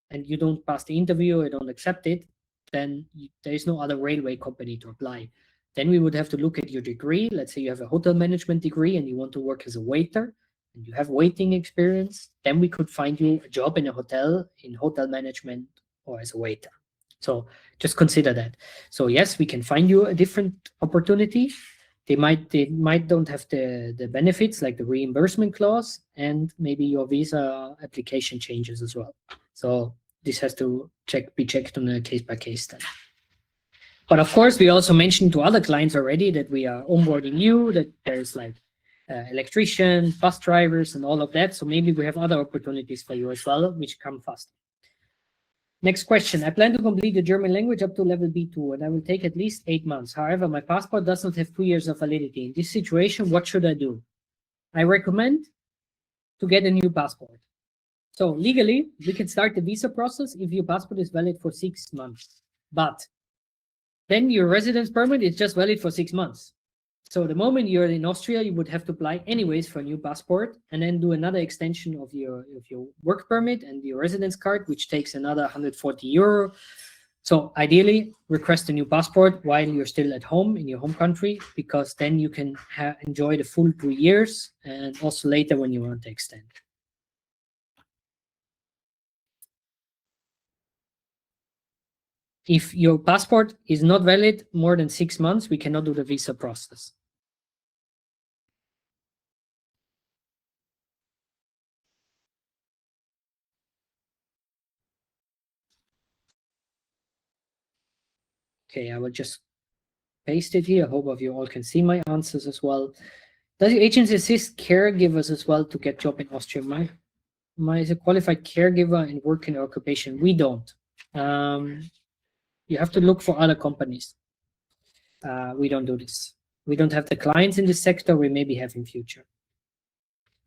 and you don't pass the interview or don't accept it, then there is no other railway company to apply. Then we would have to look at your degree. Let's say you have a hotel management degree and you want to work as a waiter and you have waiting experience, then we could find you a job in a hotel, in hotel management, or as a waiter. So just consider that. So yes, we can find you a different opportunity. They might don't have the benefits like the reimbursement clause, and maybe your visa application changes as well. So this has to be checked on a case by case then. But of course, we also mentioned to other clients already that we are onboarding you, that there's like electricians, bus drivers, and all of that. So maybe we have other opportunities for you as well, which come fast. Next question. I plan to complete the German language up to level B2, and I will take at least 8 months. However, my passport does not have 2 years of validity. In this situation, what should I do? I recommend to get a new passport. So legally, we can start the visa process if your passport is valid for 6 months. But then your residence permit is just valid for 6 months. So the moment you're in Austria, you would have to apply anyways for a new passport and then do another extension of your work permit and your residence card, which takes another 140 euro. So ideally, request a new passport while you're still at home in your home country, because then you can enjoy the full 2 years, and also later when you want to extend. If your passport is not valid more than 6 months, we cannot do the visa process. Okay, I will just paste it here. I hope you all can see my answers as well. Does your agency assist caregivers as well to get job in Austria? My is a qualified caregiver and work in occupation. We don't. You have to look for other companies. We don't do this. We don't have the clients in this sector. We maybe have in future.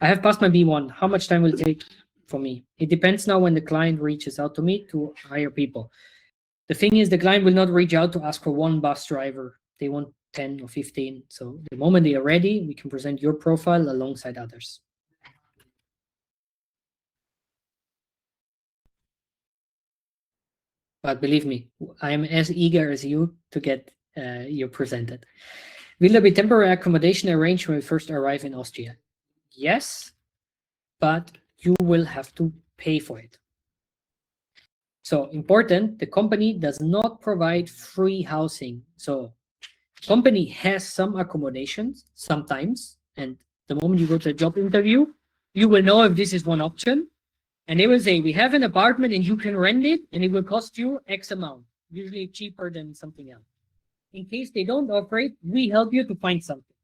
I have passed my B1. How much time will it take for me? It depends now when the client reaches out to me to hire people. The thing is, the client will not reach out to ask for one bus driver. They want 10 or 15. So the moment they are ready, we can present your profile alongside others. But believe me, I am as eager as you to get you presented. Will there be temporary accommodation arranged when we first arrive in Austria? Yes, but you will have to pay for it. So important, the company does not provide free housing. So company has some accommodations sometimes, and the moment you go to a job interview, you will know if this is one option. And they will say, we have an apartment and you can rent it and it will cost you X amount, usually cheaper than something else. In case they don't offer it, we help you to find something.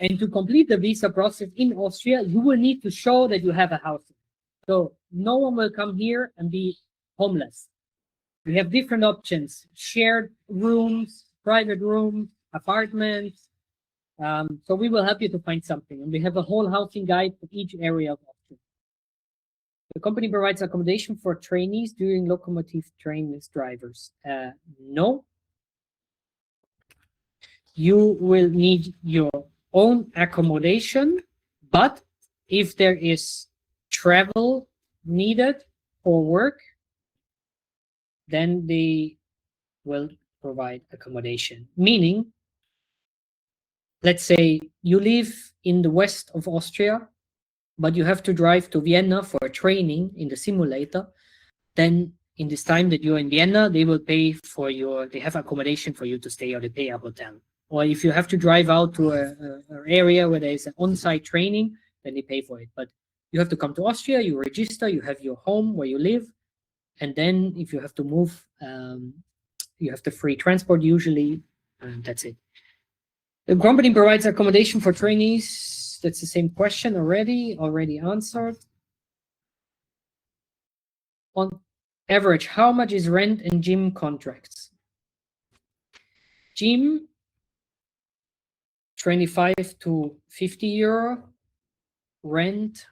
And to complete the visa process in Austria, you will need to show that you have a house. So no one will come here and be homeless. We have different options: shared rooms, private rooms, apartments. So we will help you to find something. And we have a whole housing guide for each area of Austria. The company provides accommodation for trainees during locomotive train as drivers. No. You will need your own accommodation, but if there is travel needed for work, then they will provide accommodation. Meaning, let's say you live in the west of Austria, but you have to drive to Vienna for a training in the simulator, then in this time that you're in Vienna, they will pay for they have accommodation for you to stay, or they pay a hotel. Or if you have to drive out to an area where there is an on-site training, then they pay for it. But you have to come to Austria, you register, you have your home where you live, and then if you have to move, you have the free transport usually, and that's it. The company provides accommodation for trainees. That's the same question already answered. on average, how much is rent and gym contracts? Gym, 25 to 50 euro. Rent,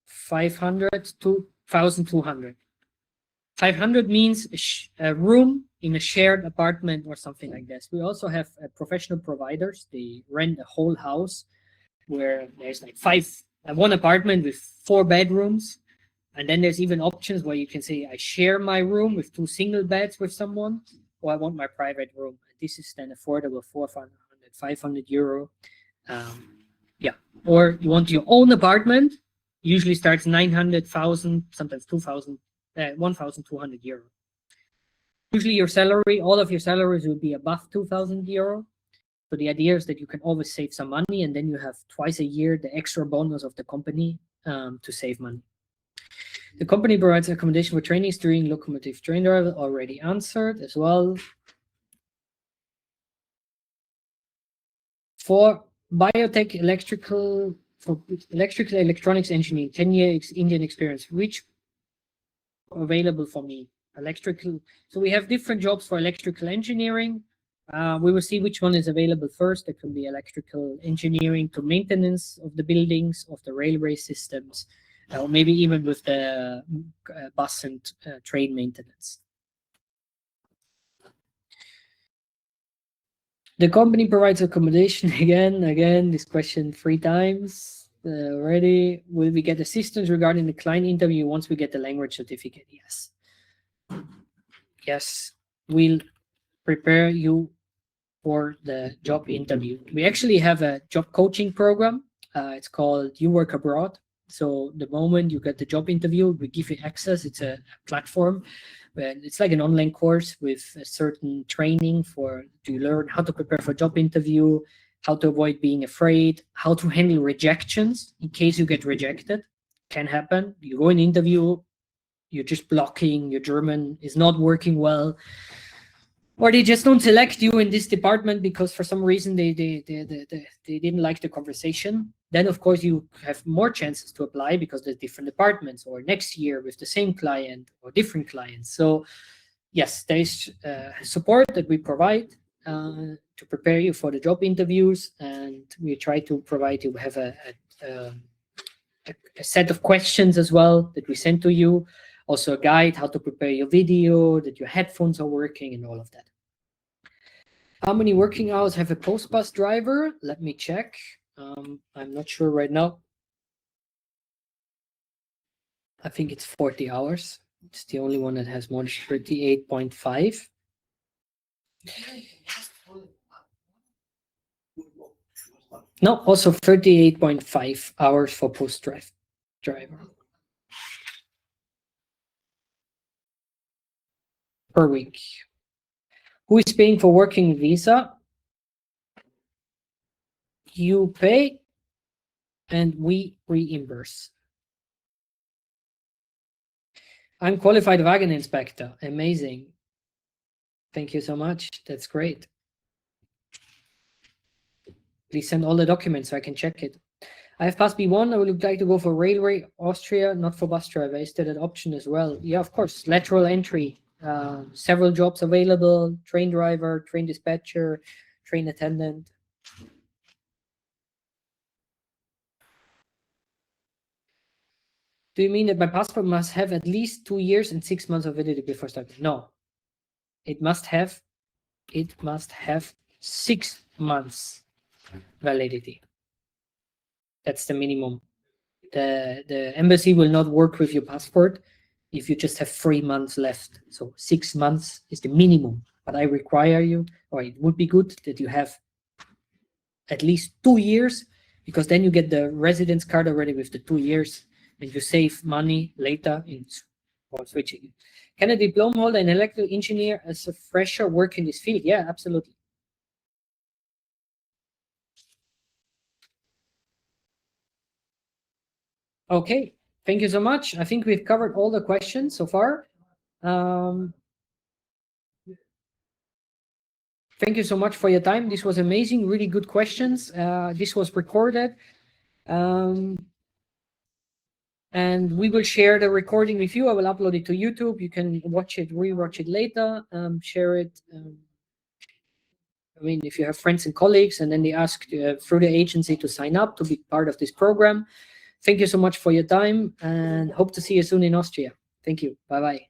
500 to 1,200. 500 means a room in a shared apartment or something like this. We also have professional providers. They rent a whole house where there's like one apartment with 4 bedrooms. And then there's even options where you can say, I share my room with 2 single beds with someone, or I want my private room. This is then affordable, 400, 500 euro. Yeah. Or you want your own apartment, usually starts 900,000, sometimes 2,000, 1,200 euro. Usually your salary, all of your salaries will be above 2,000 euro. So the idea is that you can always save some money, and then you have twice a year the extra bonus of the company to save money. The company provides accommodation for trainees during locomotive train driver, already answered as well. For biotech for electrical electronics engineering, 10 years Indian experience, which available for me? Electrical. So we have different jobs for electrical engineering. We will see which one is available first. It can be electrical engineering to maintenance of the buildings, of the railway systems, or maybe even with the bus and train maintenance. The company provides accommodation again, this question 3 times already. Will we get assistance regarding the client interview once we get the language certificate? Yes. Yes, we'll prepare you for the job interview. We actually have a job coaching program. It's called You Work Abroad. So the moment you get the job interview, we give you access. It's a platform. It's like an online course with a certain training to learn how to prepare for job interview, how to avoid being afraid, how to handle rejections in case you get rejected. Can happen. You go in interview, you're just blocking, your German is not working well, or they just don't select you in this department because for some reason they didn't like the conversation. Then of course you have more chances to apply because there's different departments, or next year with the same client or different clients. So yes, there is support that we provide to prepare you for the job interviews, and we try to provide you have a set of questions as well that we send to you. Also a guide how to prepare your video, that your headphones are working, and all of that. How many working hours have a post bus driver? Let me check. I'm not sure right now. I think it's 40 hours. It's the only one that has more than 38.5. No, also 38.5 hours for post driver per week. Who is paying for working visa? You pay and we reimburse. I'm qualified wagon inspector. Amazing. Thank you so much. That's great. Please send all the documents so I can check it. I have passed B1. I would like to go for railway Austria, not for bus driver. Is that an option as well? Yeah, of course. Lateral entry. Several jobs available. Train driver, train dispatcher, train attendant. Do you mean that my passport must have at least 2 years and 6 months of validity before starting? No. It must have 6 months validity. That's the minimum. The embassy will not work with your passport if you just have 3 months left. So 6 months is the minimum. But I require you, or it would be good that you have at least 2 years, because then you get the residence card already with the 2 years, and you save money later in switching. Can a diploma holder and electrical engineer as a fresher work in this field? Yeah, absolutely. Okay, thank you so much. I think we've covered all the questions so far. Thank you so much for your time. This was amazing, really good questions. This was recorded. and we will share the recording with you. I will upload it to YouTube. You can watch it, rewatch it later, share it. I mean, if you have friends and colleagues, and then they ask through the agency to sign up to be part of this program. Thank you so much for your time, and hope to see you soon in Austria. Thank you. Bye-bye.